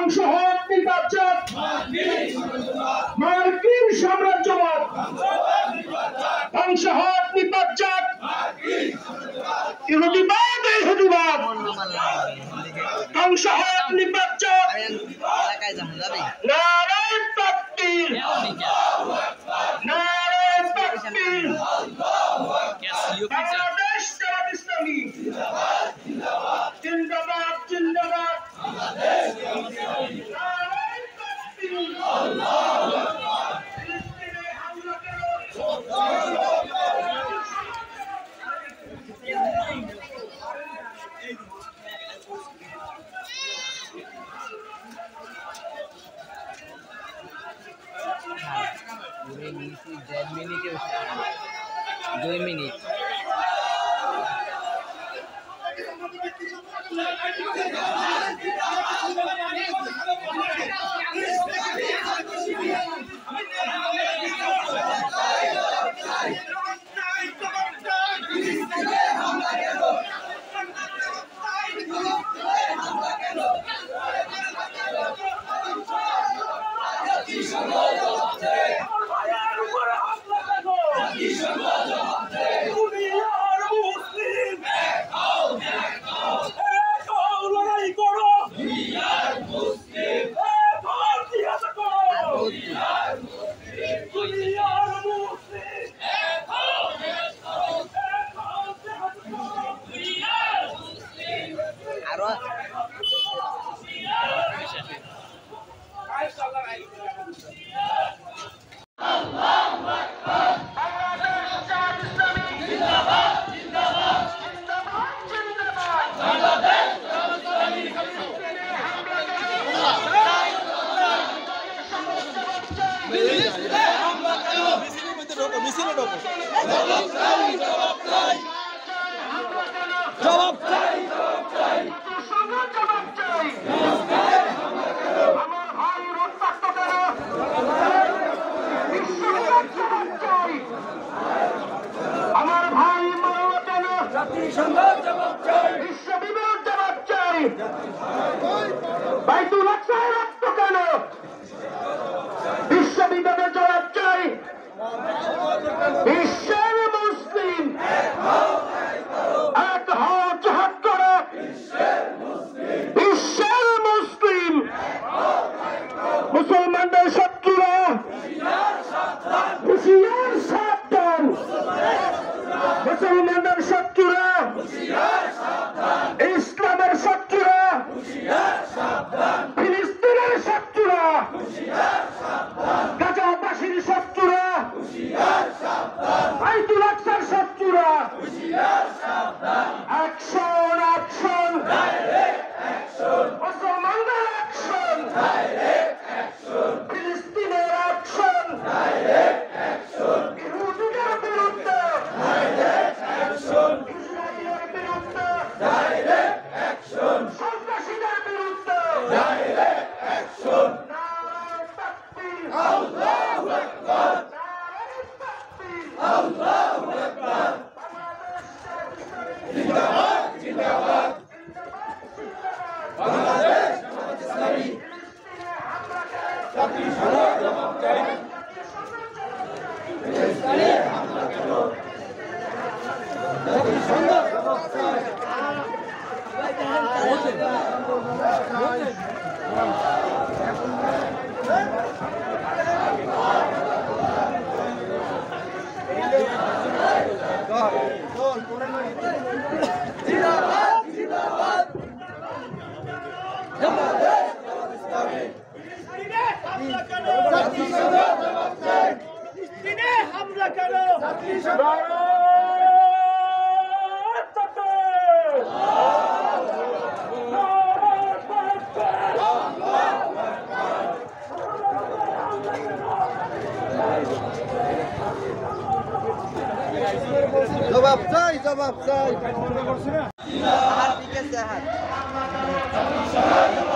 ধ্বংস হোক নির্বাচন, মার্কিন সাম্রাজ্যবাদ, ধ্বংস হোক নির্বাচন, ইহুদিবাদ ইহুদিবাদ, ধ্বংস হোক নির্বাচন। নারায়ে তাকবীর, নারায়ে তাকবীর। বাংলাদেশ জামাত ইসলামী জিন্দাবাদ জিন্দাবাদ। দুই মিনিট বাইতুল আকসায় রক্ত কেন? বিশ্ববিদ্যালয়ের জবাব চাই। বিশ্বের মুসলিম এক হও, জিহাদ করো। বিশ্বের মুসলিম মুসলমানদের শত্রুরা হুঁশিয়ার সাবধান। মুসলমানদের শত্রুরা, ইসলামের শত্রুরা, ফিলিস্তিনের শত্রুরা, গাজাবাসীর শত্রুরা, বাইতুল আকসার শত্রুরা, অ্যাকশন অ্যাকশন, মুসলমানদের অ্যাকশন, ফিলিস্তিনের অ্যাকশন, ইহুদিদের বিরুদ্ধে, ইসরায়েলের বিরুদ্ধে, সন্ত্রাসীদের বিরুদ্ধে, নারায়ে তাকবীর, আল্লাহু আকবার, নারায়ে তাকবীর, আল্লাহু আকবার। জিন্দাবাদ জিন্দাবাদ, বাংলাদেশ জামাত ইসলামী জাতীয় সংসদ জবাব চাই। ফিলিস্তিনে হামলা কেন? জাতীয় সংসদ জবাব চাই। হামলা কেন? জবাব চাই, জবাব চাই। ঠিক আছে।